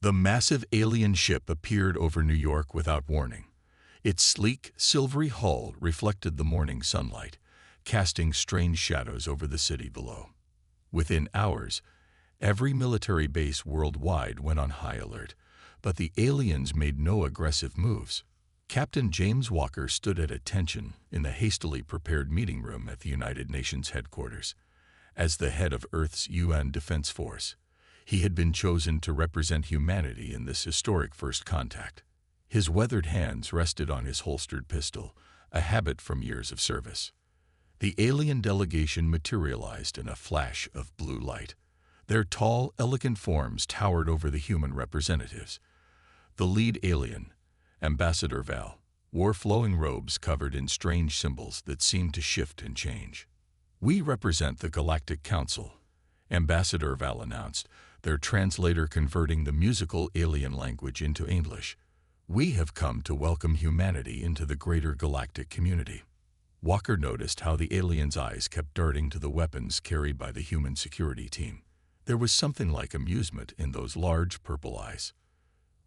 The massive alien ship appeared over New York without warning. Its sleek, silvery hull reflected the morning sunlight, casting strange shadows over the city below. Within hours, every military base worldwide went on high alert, but the aliens made no aggressive moves. Captain James Walker stood at attention in the hastily prepared meeting room at the United Nations headquarters. As the head of Earth's UN Defense Force, he had been chosen to represent humanity in this historic first contact. His weathered hands rested on his holstered pistol, a habit from years of service. The alien delegation materialized in a flash of blue light. Their tall, elegant forms towered over the human representatives. The lead alien, Ambassador Val, wore flowing robes covered in strange symbols that seemed to shift and change. "We represent the Galactic Council," Ambassador Val announced, their translator converting the musical alien language into English. "We have come to welcome humanity into the greater galactic community." Walker noticed how the alien's eyes kept darting to the weapons carried by the human security team. There was something like amusement in those large purple eyes.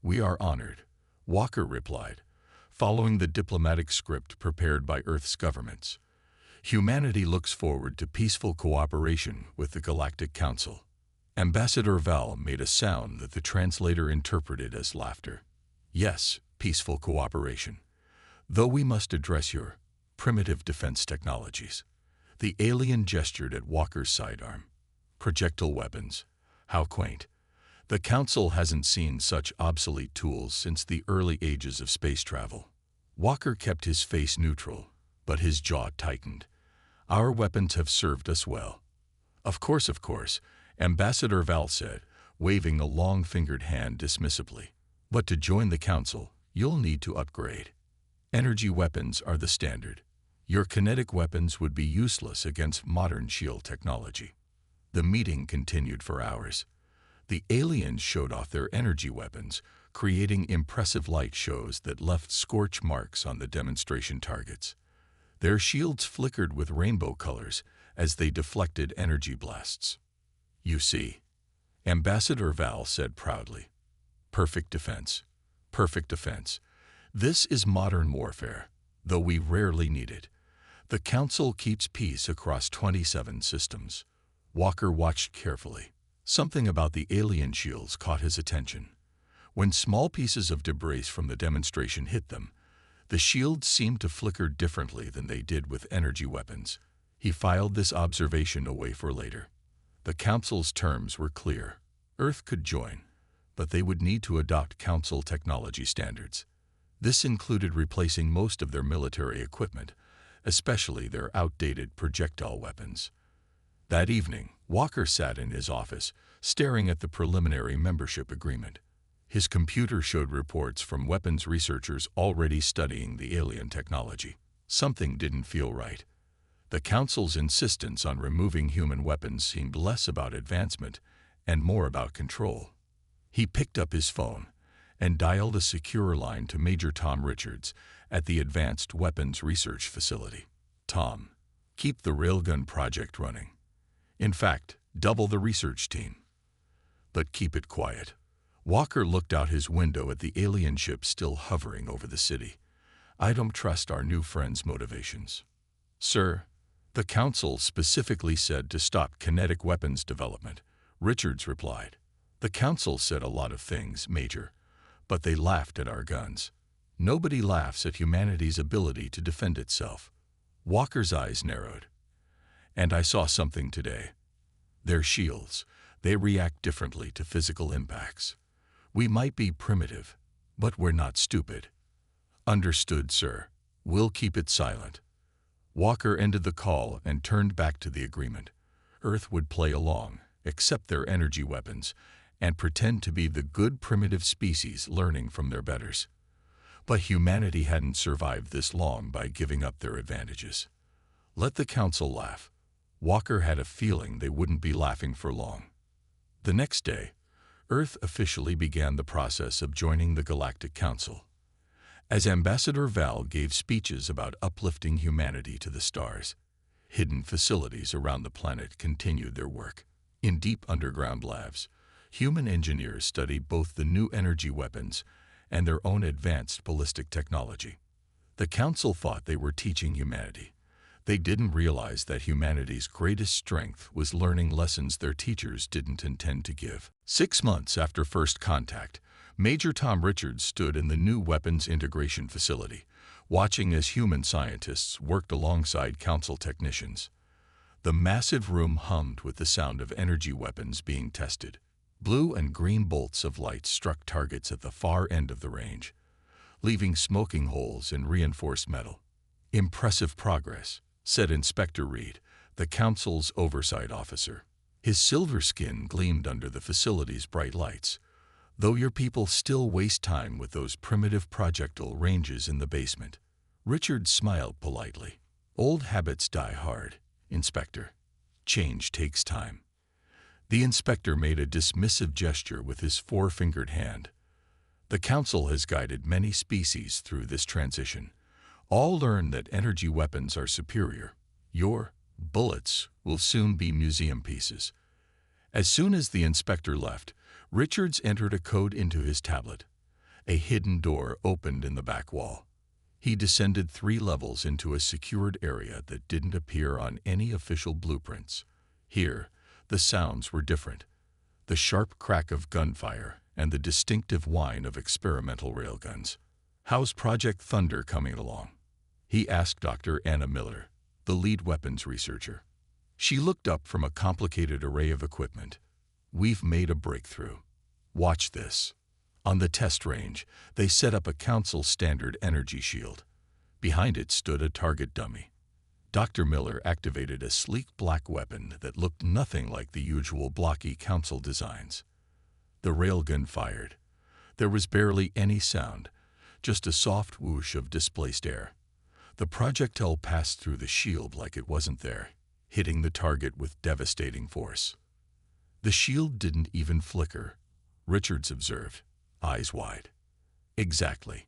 "We are honored," Walker replied, following the diplomatic script prepared by Earth's governments. "Humanity looks forward to peaceful cooperation with the Galactic Council." Ambassador Val made a sound that the translator interpreted as laughter. "Yes, peaceful cooperation. Though we must address your primitive defense technologies." The alien gestured at Walker's sidearm. "Projectile weapons. How quaint. The Council hasn't seen such obsolete tools since the early ages of space travel." Walker kept his face neutral, but his jaw tightened. "Our weapons have served us well." Of course," Ambassador Val said, waving a long-fingered hand dismissively. "But to join the Council, you'll need to upgrade. Energy weapons are the standard. Your kinetic weapons would be useless against modern shield technology." The meeting continued for hours. The aliens showed off their energy weapons, creating impressive light shows that left scorch marks on the demonstration targets. Their shields flickered with rainbow colors as they deflected energy blasts. "You see," Ambassador Val said proudly. "Perfect defense. Perfect defense. This is modern warfare, though we rarely need it. The Council keeps peace across 27 systems." Walker watched carefully. Something about the alien shields caught his attention. When small pieces of debris from the demonstration hit them, the shields seemed to flicker differently than they did with energy weapons. He filed this observation away for later. The Council's terms were clear. Earth could join, but they would need to adopt Council technology standards. This included replacing most of their military equipment, especially their outdated projectile weapons. That evening, Walker sat in his office, staring at the preliminary membership agreement. His computer showed reports from weapons researchers already studying the alien technology. Something didn't feel right. The Council's insistence on removing human weapons seemed less about advancement and more about control. He picked up his phone and dialed a secure line to Major Tom Richards at the Advanced Weapons Research Facility. "Tom, keep the railgun project running. In fact, double the research team. But keep it quiet." Walker looked out his window at the alien ship still hovering over the city. "I don't trust our new friend's motivations." "Sir, the Council specifically said to stop kinetic weapons development," Richards replied. "The Council said a lot of things, Major, but they laughed at our guns. Nobody laughs at humanity's ability to defend itself." Walker's eyes narrowed. "And I saw something today. Their shields, they react differently to physical impacts. We might be primitive, but we're not stupid." "Understood, sir. We'll keep it silent." Walker ended the call and turned back to the agreement. Earth would play along, accept their energy weapons, and pretend to be the good primitive species learning from their betters. But humanity hadn't survived this long by giving up their advantages. Let the Council laugh. Walker had a feeling they wouldn't be laughing for long. The next day, Earth officially began the process of joining the Galactic Council. As Ambassador Val gave speeches about uplifting humanity to the stars, hidden facilities around the planet continued their work. In deep underground labs, Human engineers study both the new energy weapons and their own advanced ballistic technology. The Council thought they were teaching humanity. They didn't realize that humanity's greatest strength was learning lessons their teachers didn't intend to give. 6 months after first contact, Major Tom Richards stood in the new weapons integration facility, watching as human scientists worked alongside Council technicians. The massive room hummed with the sound of energy weapons being tested. Blue and green bolts of light struck targets at the far end of the range, leaving smoking holes in reinforced metal. "Impressive progress," said Inspector Reed, the Council's oversight officer. His silver skin gleamed under the facility's bright lights. "Though your people still waste time with those primitive projectile ranges in the basement." Richard smiled politely. "Old habits die hard, Inspector. Change takes time." The inspector made a dismissive gesture with his four-fingered hand. "The Council has guided many species through this transition. All learn that energy weapons are superior. Your bullets will soon be museum pieces." As soon as the inspector left, Richards entered a code into his tablet. A hidden door opened in the back wall. He descended 3 levels into a secured area that didn't appear on any official blueprints. Here, the sounds were different. The sharp crack of gunfire and the distinctive whine of experimental railguns. "How's Project Thunder coming along?" he asked Dr. Anna Miller, the lead weapons researcher. She looked up from a complicated array of equipment. "We've made a breakthrough. Watch this." On the test range, they set up a Council standard energy shield. Behind it stood a target dummy. Dr. Miller activated a sleek black weapon that looked nothing like the usual blocky Council designs. The railgun fired. There was barely any sound, just a soft whoosh of displaced air. The projectile passed through the shield like it wasn't there, hitting the target with devastating force. The shield didn't even flicker, Richards observed, eyes wide. "Exactly."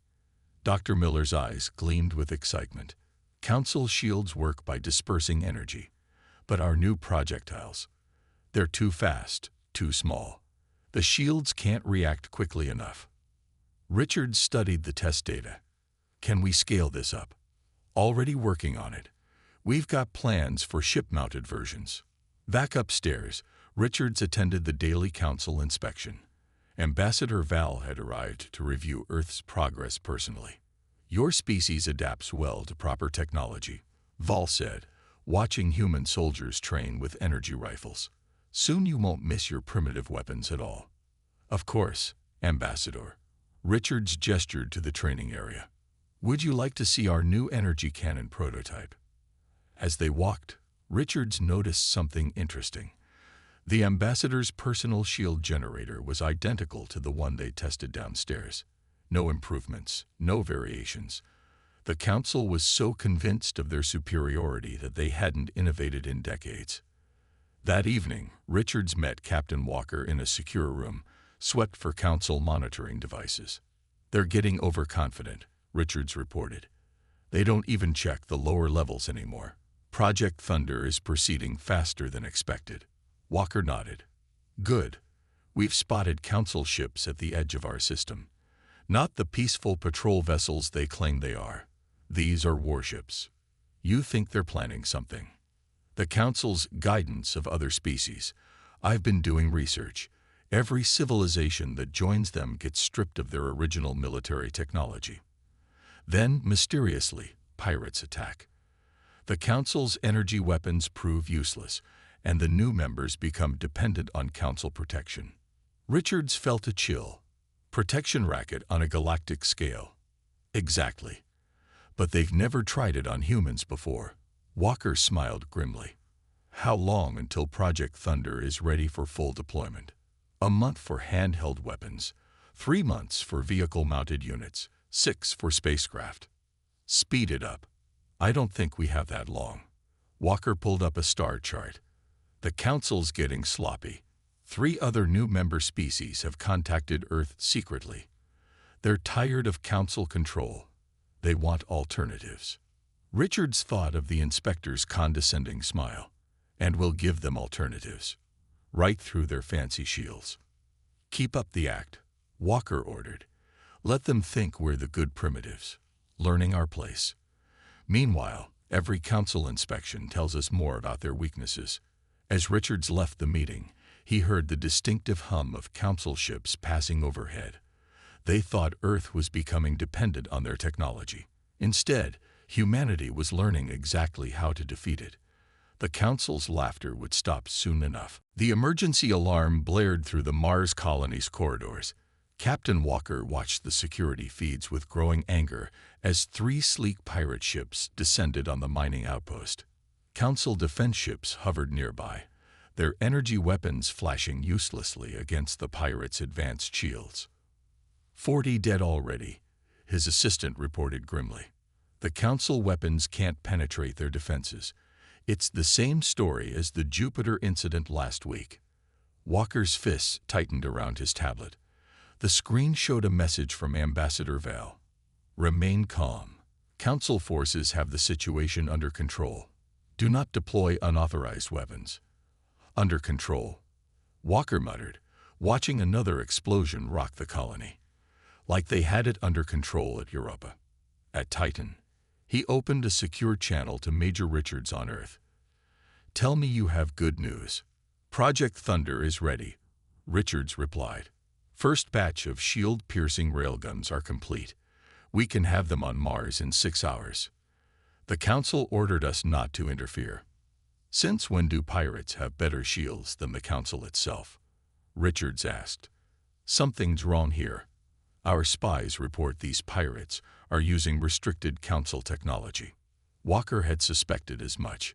Dr. Miller's eyes gleamed with excitement. "Council shields work by dispersing energy, but our new projectiles, they're too fast, too small. The shields can't react quickly enough." Richards studied the test data. "Can we scale this up?" "Already working on it. We've got plans for ship-mounted versions." Back upstairs, Richards attended the daily Council inspection. Ambassador Val had arrived to review Earth's progress personally. "Your species adapts well to proper technology," Val said, watching human soldiers train with energy rifles. "Soon you won't miss your primitive weapons at all." "Of course, Ambassador." Richards gestured to the training area. "Would you like to see our new energy cannon prototype?" As they walked, Richards noticed something interesting. The ambassador's personal shield generator was identical to the one they tested downstairs. No improvements, no variations. The Council was so convinced of their superiority that they hadn't innovated in decades. That evening, Richards met Captain Walker in a secure room, swept for Council monitoring devices. "They're getting overconfident," Richards reported. "They don't even check the lower levels anymore. Project Thunder is proceeding faster than expected." Walker nodded. "Good. We've spotted Council ships at the edge of our system. Not the peaceful patrol vessels they claim they are. These are warships. You think they're planning something. The Council's guidance of other species. I've been doing research. Every civilization that joins them gets stripped of their original military technology. Then, mysteriously, pirates attack. The Council's energy weapons prove useless, and the new members become dependent on Council protection." Richards felt a chill. Protection racket on a galactic scale. Exactly. But they've never tried it on humans before. Walker smiled grimly. "How long until Project Thunder is ready for full deployment?" "A month for handheld weapons, 3 months for vehicle-mounted units, 6 for spacecraft. Speed it up." "I don't think we have that long." Walker pulled up a star chart. "The Council's getting sloppy. 3 other new member species have contacted Earth secretly. They're tired of Council control. They want alternatives." Richards thought of the inspector's condescending smile. "And we'll give them alternatives. Right through their fancy shields." Keep up the act, Walker ordered. Let them think we're the good primitives, learning our place. Meanwhile, every council inspection tells us more about their weaknesses. As Richards left the meeting, he heard the distinctive hum of council ships passing overhead. They thought Earth was becoming dependent on their technology. Instead, humanity was learning exactly how to defeat it. The council's laughter would stop soon enough. The emergency alarm blared through the Mars colony's corridors. Captain Walker watched the security feeds with growing anger as 3 sleek pirate ships descended on the mining outpost. Council defense ships hovered nearby, their energy weapons flashing uselessly against the pirates' advanced shields. 40 dead already, his assistant reported grimly. The Council weapons can't penetrate their defenses. It's the same story as the Jupiter incident last week. Walker's fists tightened around his tablet. The screen showed a message from Ambassador Val. Remain calm. Council forces have the situation under control. Do not deploy unauthorized weapons. Under control, Walker muttered, watching another explosion rock the colony. Like they had it under control at Europa. At Titan, he opened a secure channel to Major Richards on Earth. Tell me you have good news. Project Thunder is ready, Richards replied. First batch of shield-piercing railguns are complete. We can have them on Mars in 6 hours. The Council ordered us not to interfere. Since when do pirates have better shields than the Council itself? Richards asked. Something's wrong here. Our spies report these pirates are using restricted Council technology. Walker had suspected as much.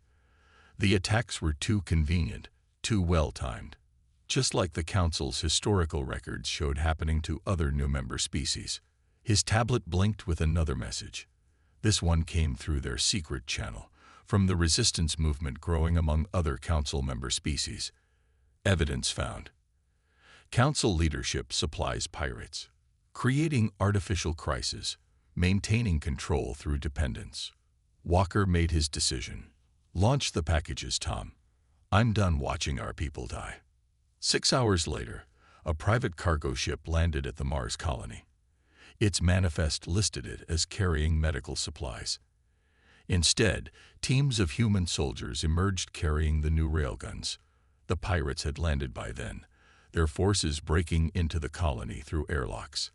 The attacks were too convenient, too well-timed, just like the Council's historical records showed happening to other new member species. His tablet blinked with another message. This one came through their secret channel, from the resistance movement growing among other Council member species. Evidence found. Council leadership supplies pirates, creating artificial crises, maintaining control through dependence. Walker made his decision. Launch the packages, Tom. I'm done watching our people die. 6 hours later, a private cargo ship landed at the Mars colony. Its manifest listed it as carrying medical supplies. Instead, teams of human soldiers emerged carrying the new railguns. The pirates had landed by then, their forces breaking into the colony through airlocks.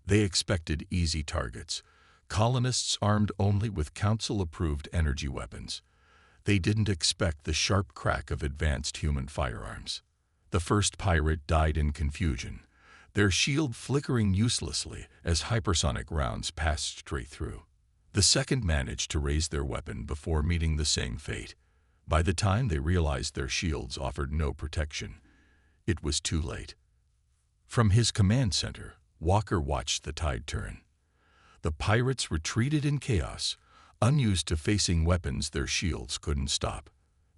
They expected easy targets, colonists armed only with Council-approved energy weapons. They didn't expect the sharp crack of advanced human firearms. The first pirate died in confusion, their shield flickering uselessly as hypersonic rounds passed straight through. The second managed to raise their weapon before meeting the same fate. By the time they realized their shields offered no protection, it was too late. From his command center, Walker watched the tide turn. The pirates retreated in chaos, unused to facing weapons their shields couldn't stop.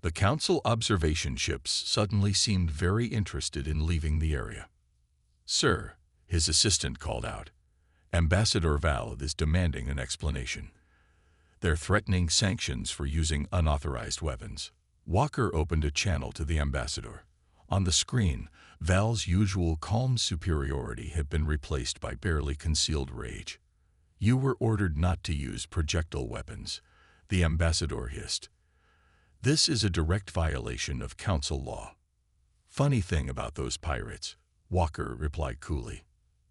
The Council observation ships suddenly seemed very interested in leaving the area. Sir, his assistant called out. Ambassador Val is demanding an explanation. They're threatening sanctions for using unauthorized weapons. Walker opened a channel to the ambassador. On the screen, Val's usual calm superiority had been replaced by barely concealed rage. You were ordered not to use projectile weapons, the ambassador hissed. This is a direct violation of Council law. Funny thing about those pirates, Walker replied coolly.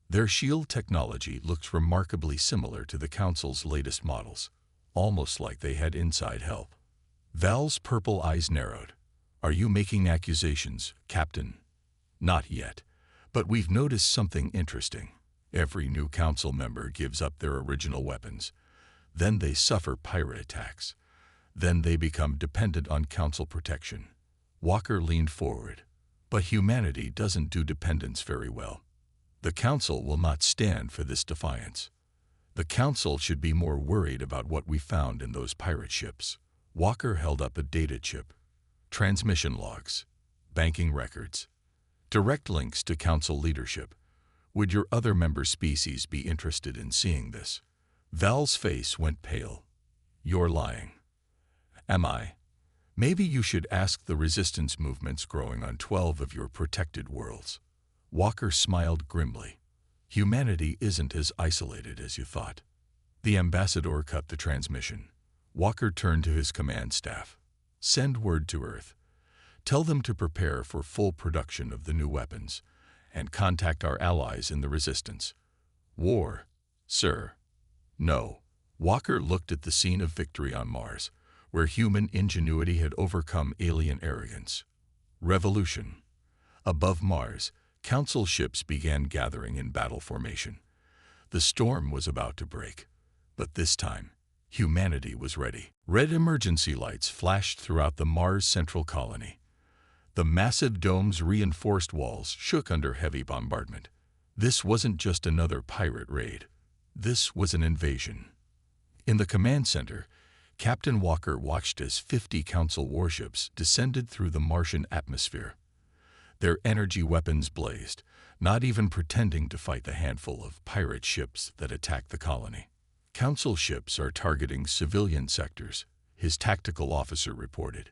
Their shield technology looks remarkably similar to the Council's latest models, almost like they had inside help. Val's purple eyes narrowed. Are you making accusations, Captain? Not yet, but we've noticed something interesting. Every new Council member gives up their original weapons. Then they suffer pirate attacks. Then they become dependent on Council protection. Walker leaned forward. But humanity doesn't do dependence very well. The Council will not stand for this defiance. The Council should be more worried about what we found in those pirate ships. Walker held up a data chip. Transmission logs, banking records, direct links to Council leadership. Would your other member species be interested in seeing this? Val's face went pale. You're lying. Am I? Maybe you should ask the resistance movements growing on 12 of your protected worlds. Walker smiled grimly. Humanity isn't as isolated as you thought. The ambassador cut the transmission. Walker turned to his command staff. Send word to Earth. Tell them to prepare for full production of the new weapons and contact our allies in the Resistance. War, sir. No. Walker looked at the scene of victory on Mars, where human ingenuity had overcome alien arrogance. Revolution. Above Mars, Council ships began gathering in battle formation. The storm was about to break, but this time, humanity was ready. Red emergency lights flashed throughout the Mars Central Colony. The massive dome's reinforced walls shook under heavy bombardment. This wasn't just another pirate raid. This was an invasion. In the command center, Captain Walker watched as 50 Council warships descended through the Martian atmosphere. Their energy weapons blazed, not even pretending to fight the handful of pirate ships that attacked the colony. Council ships are targeting civilian sectors, his tactical officer reported.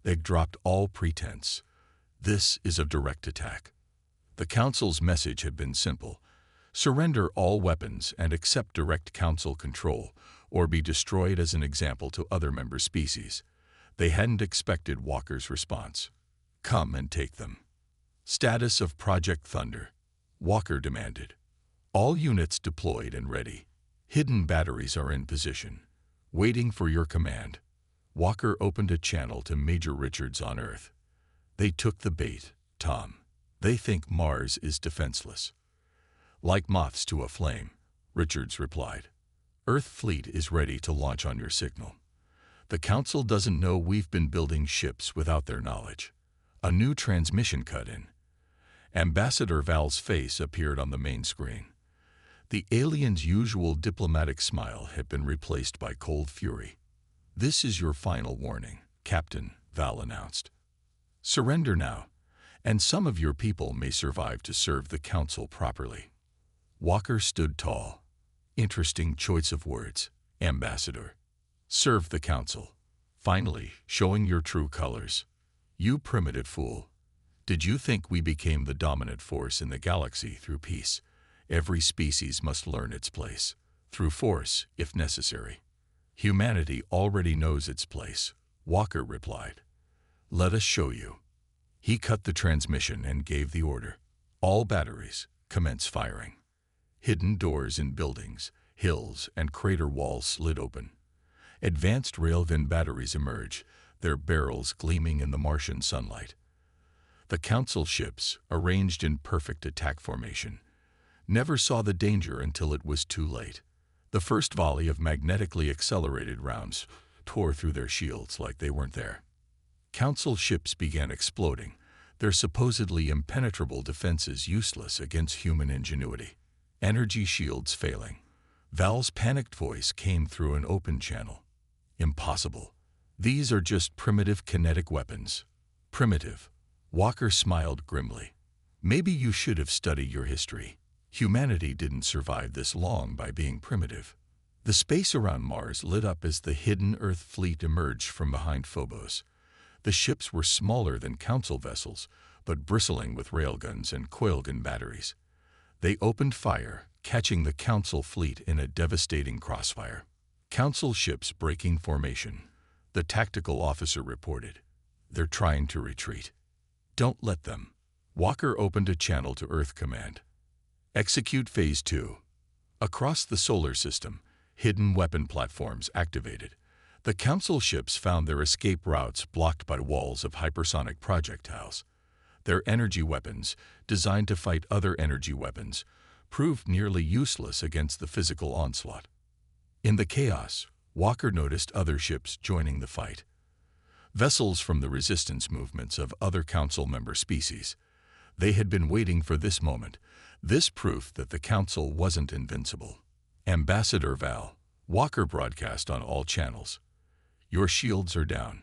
They dropped all pretense. This is a direct attack. The Council's message had been simple. Surrender all weapons and accept direct Council control, or be destroyed as an example to other member species. They hadn't expected Walker's response. Come and take them. Status of Project Thunder. Walker demanded. All units deployed and ready. Hidden batteries are in position, waiting for your command. Walker opened a channel to Major Richards on Earth. They took the bait, Tom. They think Mars is defenseless. Like moths to a flame, Richards replied. Earth fleet is ready to launch on your signal. The Council doesn't know we've been building ships without their knowledge. A new transmission cut in. Ambassador Val's face appeared on the main screen. The alien's usual diplomatic smile had been replaced by cold fury. This is your final warning, Captain, Val announced. Surrender now, and some of your people may survive to serve the Council properly. Walker stood tall. Interesting choice of words, Ambassador. Serve the Council. Finally, showing your true colors. You primitive fool. Did you think we became the dominant force in the galaxy through peace? Every species must learn its place, through force, if necessary. Humanity already knows its place, Walker replied. Let us show you. He cut the transmission and gave the order. All batteries, commence firing. Hidden doors in buildings, hills, and crater walls slid open. Advanced Railvin batteries emerged, their barrels gleaming in the Martian sunlight. The Council ships, arranged in perfect attack formation, never saw the danger until it was too late. The first volley of magnetically accelerated rounds tore through their shields like they weren't there. Council ships began exploding, their supposedly impenetrable defenses useless against human ingenuity. Energy shields failing. Val's panicked voice came through an open channel. Impossible. These are just primitive kinetic weapons. Primitive. Walker smiled grimly. Maybe you should have studied your history. Humanity didn't survive this long by being primitive. The space around Mars lit up as the hidden Earth fleet emerged from behind Phobos. The ships were smaller than Council vessels, but bristling with railguns and coilgun batteries. They opened fire, catching the Council fleet in a devastating crossfire. Council ships breaking formation. The tactical officer reported. They're trying to retreat. Don't let them. Walker opened a channel to Earth Command. Execute Phase 2. Across the solar system, hidden weapon platforms activated. The Council ships found their escape routes blocked by walls of hypersonic projectiles. Their energy weapons, designed to fight other energy weapons, proved nearly useless against the physical onslaught. In the chaos, Walker noticed other ships joining the fight. Vessels from the resistance movements of other Council member species. They had been waiting for this moment, this proof that the Council wasn't invincible. Ambassador Val, Walker broadcast on all channels. Your shields are down.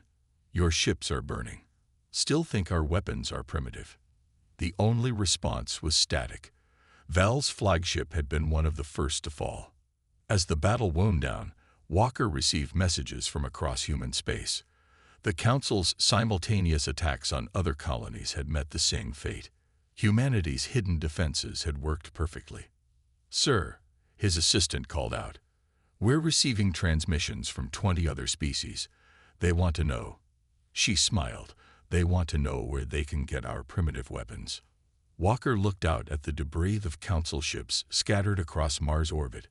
Your ships are burning. Still think our weapons are primitive. The only response was static. Val's flagship had been one of the first to fall. As the battle wound down, Walker received messages from across human space. The Council's simultaneous attacks on other colonies had met the same fate. Humanity's hidden defenses had worked perfectly. "Sir," his assistant called out, "we're receiving transmissions from 20 other species. They want to know." She smiled. "They want to know where they can get our primitive weapons." Walker looked out at the debris of Council ships scattered across Mars' orbit.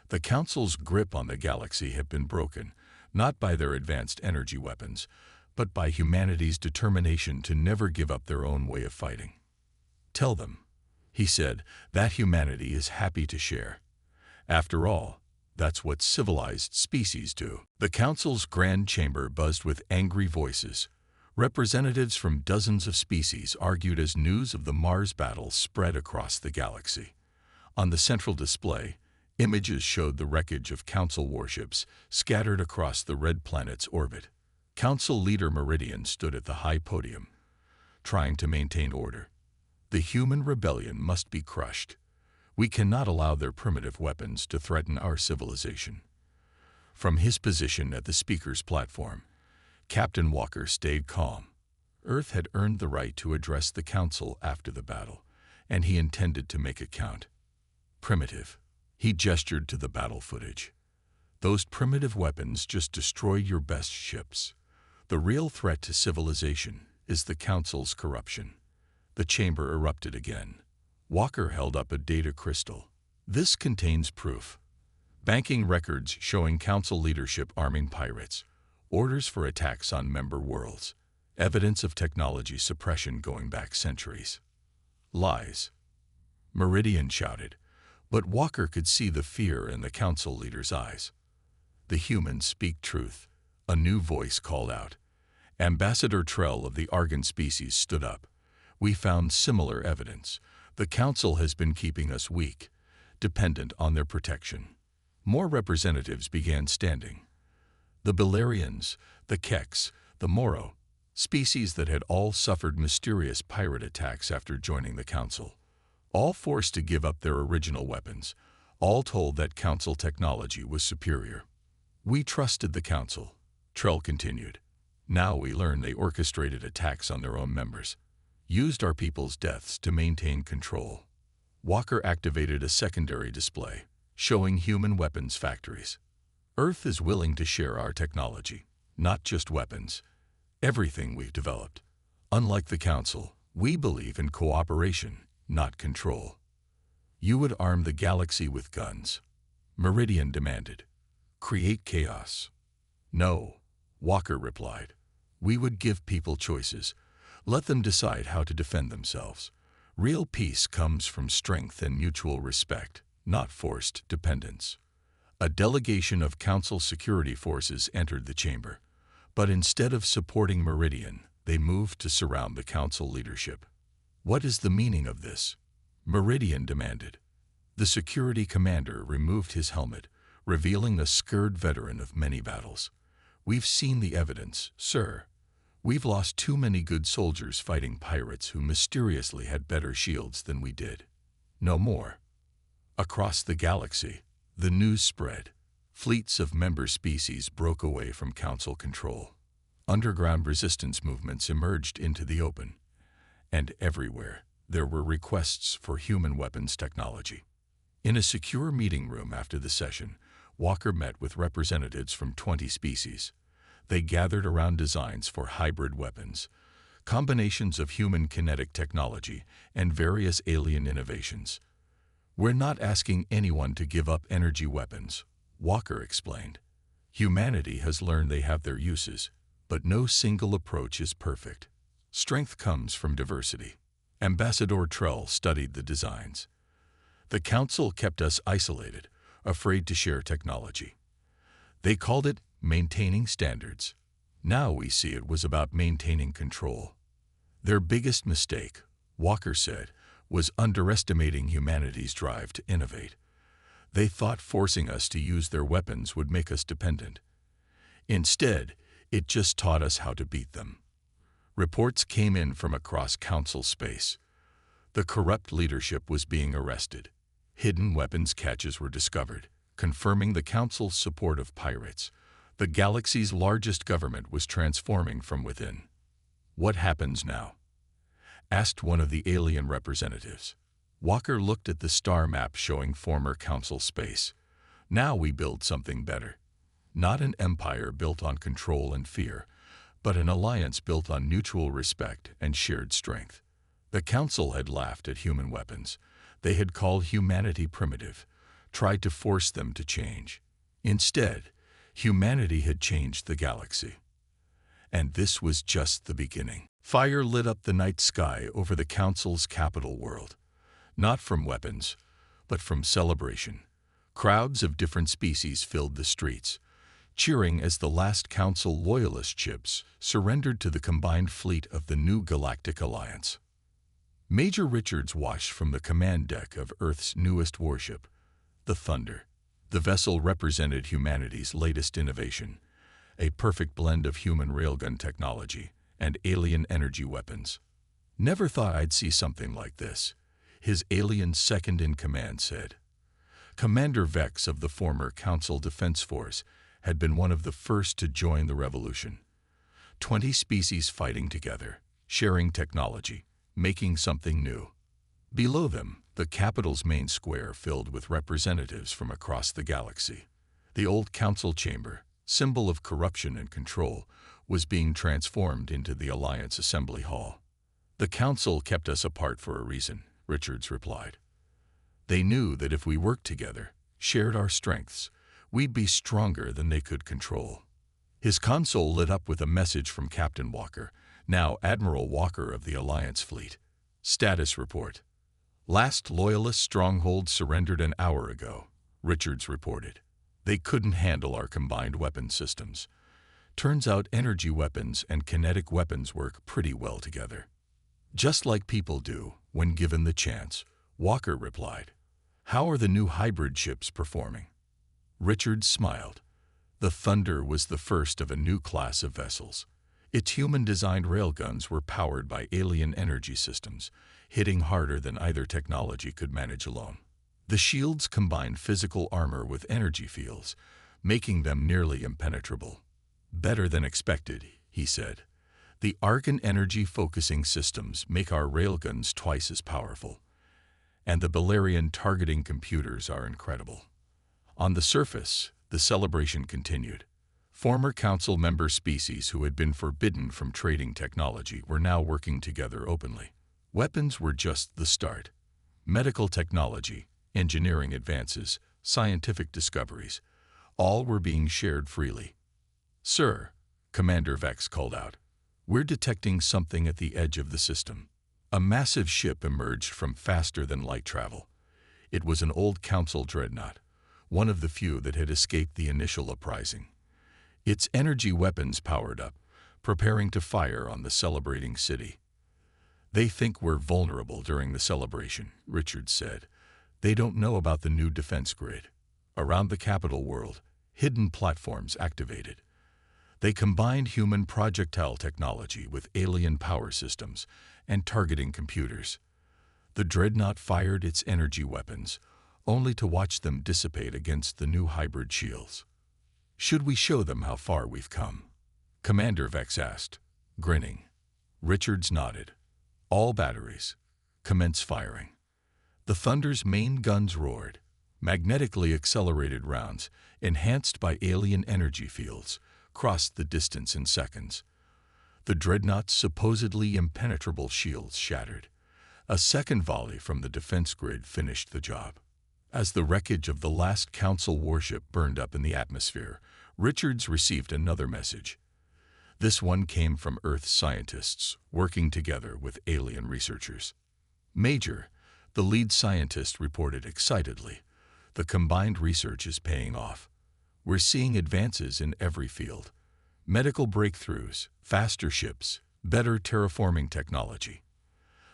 The Council's grip on the galaxy had been broken, not by their advanced energy weapons, but by humanity's determination to never give up their own way of fighting. "Tell them," he said, "that humanity is happy to share. After all, that's what civilized species do." The Council's grand chamber buzzed with angry voices. Representatives from dozens of species argued as news of the Mars battle spread across the galaxy. On the central display, images showed the wreckage of Council warships scattered across the red planet's orbit. Council leader Meridian stood at the high podium, trying to maintain order. "The human rebellion must be crushed. We cannot allow their primitive weapons to threaten our civilization." From his position at the speaker's platform, Captain Walker stayed calm. Earth had earned the right to address the Council after the battle, and he intended to make it count. "Primitive." He gestured to the battle footage. "Those primitive weapons just destroy your best ships. The real threat to civilization is the Council's corruption." The chamber erupted again. Walker held up a data crystal. "This contains proof. Banking records showing Council leadership arming pirates, orders for attacks on member worlds, evidence of technology suppression going back centuries." "Lies," Meridian shouted, but Walker could see the fear in the Council leader's eyes. "The humans speak truth," a new voice called out. Ambassador Trell of the Argon species stood up. "We found similar evidence. The Council has been keeping us weak, dependent on their protection." More representatives began standing. The Belerians, the Keks, the Moro, species that had all suffered mysterious pirate attacks after joining the Council, all forced to give up their original weapons, all told that Council technology was superior. "We trusted the Council," Trell continued. "Now we learn they orchestrated attacks on their own members, used our people's deaths to maintain control." Walker activated a secondary display, showing human weapons factories. "Earth is willing to share our technology, not just weapons. Everything we've developed. Unlike the Council, we believe in cooperation, not control." "You would arm the galaxy with guns," Meridian demanded. "Create chaos." "No," Walker replied. "We would give people choices. Let them decide how to defend themselves. Real peace comes from strength and mutual respect, not forced dependence." A delegation of Council security forces entered the chamber, but instead of supporting Meridian, they moved to surround the Council leadership. "What is the meaning of this?" Meridian demanded. The security commander removed his helmet, revealing a scarred veteran of many battles. "We've seen the evidence, sir. We've lost too many good soldiers fighting pirates who mysteriously had better shields than we did. No more." Across the galaxy, the news spread. Fleets of member species broke away from Council control. Underground resistance movements emerged into the open. And everywhere, there were requests for human weapons technology. In a secure meeting room after the session, Walker met with representatives from 20 species. They gathered around designs for hybrid weapons, combinations of human kinetic technology, and various alien innovations. "We're not asking anyone to give up energy weapons," Walker explained. "Humanity has learned they have their uses, but no single approach is perfect. Strength comes from diversity." Ambassador Trell studied the designs. "The Council kept us isolated, afraid to share technology. They called it maintaining standards. Now we see it was about maintaining control. Their biggest mistake," Walker said, "was underestimating humanity's drive to innovate. They thought forcing us to use their weapons would make us dependent. Instead, it just taught us how to beat them." Reports came in from across Council space. The corrupt leadership was being arrested. Hidden weapons caches were discovered, confirming the Council's support of pirates. The galaxy's largest government was transforming from within. "What happens now?" asked one of the alien representatives. Walker looked at the star map showing former Council space. Now we build something better. Not an empire built on control and fear, but an alliance built on mutual respect and shared strength. The Council had laughed at human weapons. They had called humanity primitive, tried to force them to change. Instead, humanity had changed the galaxy. And this was just the beginning. Fire lit up the night sky over the Council's capital world. Not from weapons, but from celebration. Crowds of different species filled the streets, cheering as the last Council loyalist ships surrendered to the combined fleet of the new Galactic Alliance. Major Richards watched from the command deck of Earth's newest warship, the Thunder. The vessel represented humanity's latest innovation, a perfect blend of human railgun technology and alien energy weapons. "Never thought I'd see something like this," his alien second-in-command said. Commander Vex of the former Council Defense Force had been one of the first to join the revolution. 20 species fighting together, sharing technology, making something new. Below them, the capital's main square filled with representatives from across the galaxy. The old council chamber, symbol of corruption and control, was being transformed into the Alliance Assembly Hall. "The council kept us apart for a reason," Richards replied. "They knew that if we worked together, shared our strengths, we'd be stronger than they could control." His console lit up with a message from Captain Walker, now Admiral Walker of the Alliance Fleet. "Status report. Last Loyalist stronghold surrendered an hour ago," Richards reported. "They couldn't handle our combined weapon systems. Turns out energy weapons and kinetic weapons work pretty well together. Just like people do when given the chance," Walker replied. "How are the new hybrid ships performing?" Richards smiled. The Thunder was the first of a new class of vessels. Its human-designed railguns were powered by alien energy systems, hitting harder than either technology could manage alone. The shields combined physical armor with energy fields, making them nearly impenetrable. "Better than expected," he said. "The argon energy focusing systems make our railguns twice as powerful. And the Balerian targeting computers are incredible." On the surface, the celebration continued. Former council member species who had been forbidden from trading technology were now working together openly. Weapons were just the start. Medical technology, engineering advances, scientific discoveries, all were being shared freely. "Sir," Commander Vex called out, "we're detecting something at the edge of the system." A massive ship emerged from faster-than-light travel. It was an old council dreadnought, one of the few that had escaped the initial uprising. Its energy weapons powered up, preparing to fire on the celebrating city. "They think we're vulnerable during the celebration," Richards said. "They don't know about the new defense grid. Around the capital world, hidden platforms activated. They combined human projectile technology with alien power systems and targeting computers. The dreadnought fired its energy weapons, only to watch them dissipate against the new hybrid shields. "Should we show them how far we've come?" Commander Vex asked, grinning. Richards nodded. "All batteries. Commence firing." The Thunder's main guns roared. Magnetically accelerated rounds, enhanced by alien energy fields, crossed the distance in seconds. The dreadnought's supposedly impenetrable shields shattered. A second volley from the defense grid finished the job. As the wreckage of the last Council warship burned up in the atmosphere, Richards received another message. This one came from Earth scientists working together with alien researchers. "Major," the lead scientist reported excitedly, "the combined research is paying off. We're seeing advances in every field. Medical breakthroughs, faster ships, better terraforming technology."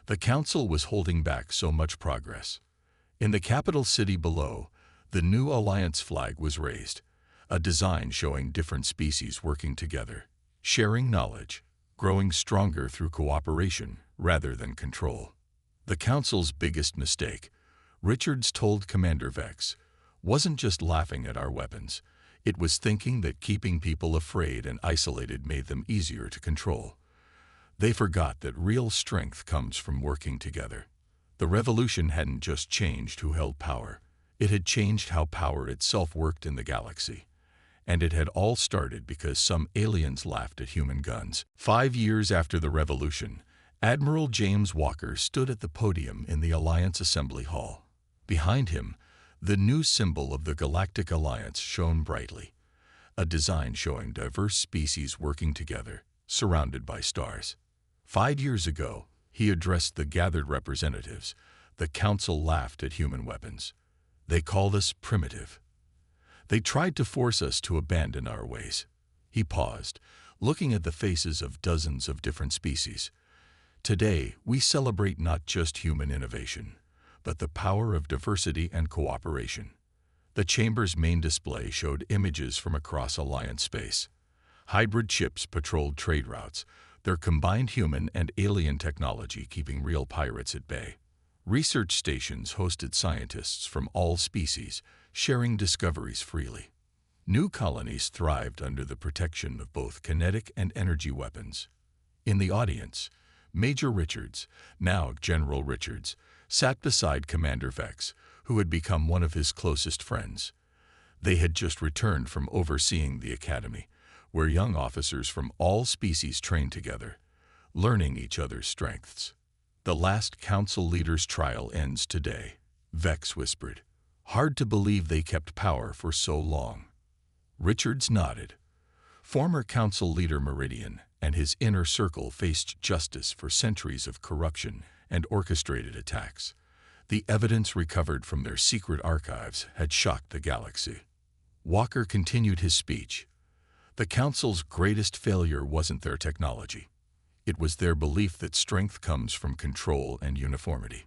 The Council was holding back so much progress. In the capital city below, the new Alliance flag was raised, a design showing different species working together, sharing knowledge, growing stronger through cooperation rather than control. The Council's biggest mistake, Richards told Commander Vex, wasn't just laughing at our weapons. It was thinking that keeping people afraid and isolated made them easier to control. They forgot that real strength comes from working together. The revolution hadn't just changed who held power. It had changed how power itself worked in the galaxy. And it had all started because some aliens laughed at human guns. 5 years after the revolution, Admiral James Walker stood at the podium in the Alliance Assembly Hall. Behind him, the new symbol of the Galactic Alliance shone brightly, a design showing diverse species working together, surrounded by stars. 5 years ago, he addressed the gathered representatives. The council laughed at human weapons. They called us primitive. They tried to force us to abandon our ways. He paused, looking at the faces of dozens of different species. Today, we celebrate not just human innovation, but the power of diversity and cooperation. The chamber's main display showed images from across Alliance space. Hybrid ships patrolled trade routes, their combined human and alien technology keeping real pirates at bay. Research stations hosted scientists from all species, sharing discoveries freely. New colonies thrived under the protection of both kinetic and energy weapons. In the audience, Major Richards, now General Richards, sat beside Commander Vex, who had become one of his closest friends. They had just returned from overseeing the academy, where young officers from all species trained together, learning each other's strengths. The last council leader's trial ends today, Vex whispered. Hard to believe they kept power for so long. Richards nodded. Former council leader Meridian and his inner circle faced justice for centuries of corruption and orchestrated attacks. The evidence recovered from their secret archives had shocked the galaxy. Walker continued his speech. The Council's greatest failure wasn't their technology. It was their belief that strength comes from control and uniformity.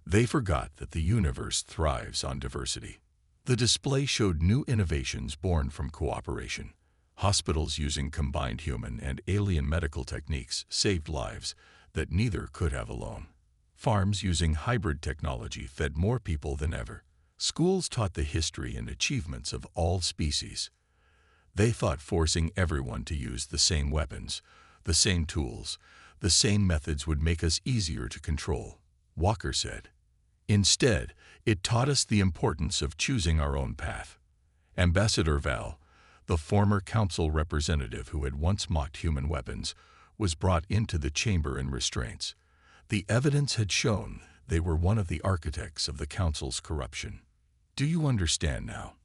They forgot that the universe thrives on diversity. The display showed new innovations born from cooperation. Hospitals using combined human and alien medical techniques saved lives that neither could have alone. Farms using hybrid technology fed more people than ever. Schools taught the history and achievements of all species. They thought forcing everyone to use the same weapons, the same tools, the same methods would make us easier to control, Walker said. Instead, it taught us the importance of choosing our own path. Ambassador Val, the former council representative who had once mocked human weapons, was brought into the chamber in restraints. The evidence had shown they were one of the architects of the council's corruption. Do you understand now?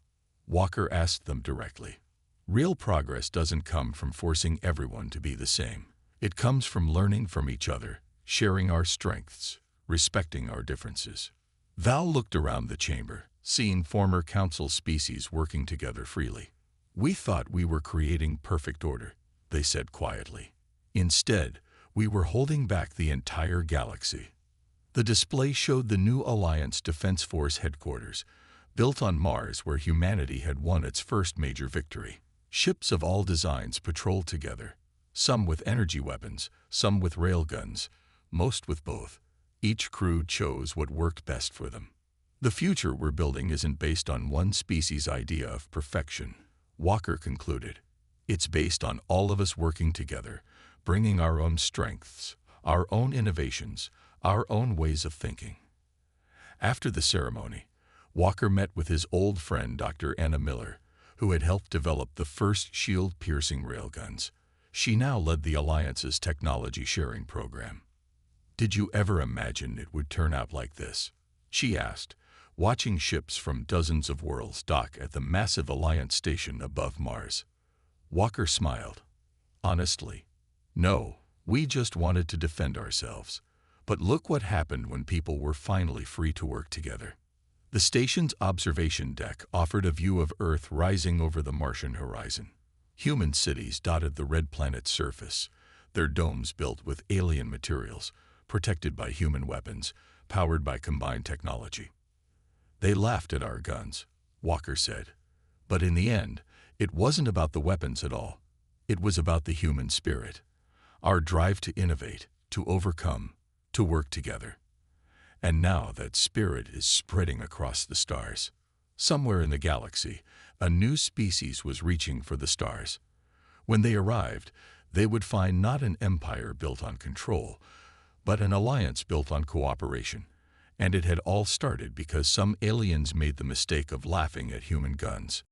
Walker asked them directly. Real progress doesn't come from forcing everyone to be the same. It comes from learning from each other, sharing our strengths, respecting our differences. Val looked around the chamber, seeing former council species working together freely. We thought we were creating perfect order, they said quietly. Instead, we were holding back the entire galaxy. The display showed the new Alliance Defense Force headquarters, built on Mars where humanity had won its first major victory. Ships of all designs patrolled together, some with energy weapons, some with railguns, most with both. Each crew chose what worked best for them. The future we're building isn't based on one species' idea of perfection, Walker concluded. It's based on all of us working together, bringing our own strengths, our own innovations, our own ways of thinking. After the ceremony, Walker met with his old friend Dr. Anna Miller, who had helped develop the first shield-piercing railguns. She now led the Alliance's technology sharing program. Did you ever imagine it would turn out like this? She asked, watching ships from dozens of worlds dock at the massive Alliance station above Mars. Walker smiled. Honestly, no, we just wanted to defend ourselves. But look what happened when people were finally free to work together. The station's observation deck offered a view of Earth rising over the Martian horizon. Human cities dotted the red planet's surface, their domes built with alien materials, protected by human weapons, powered by combined technology. They laughed at our guns, Walker said. But in the end, it wasn't about the weapons at all. It was about the human spirit, our drive to innovate, to overcome, to work together. And now that spirit is spreading across the stars. Somewhere in the galaxy, a new species was reaching for the stars. When they arrived, They would find not an empire built on control, but an alliance built on cooperation. And it had all started because some aliens made the mistake of laughing at human guns.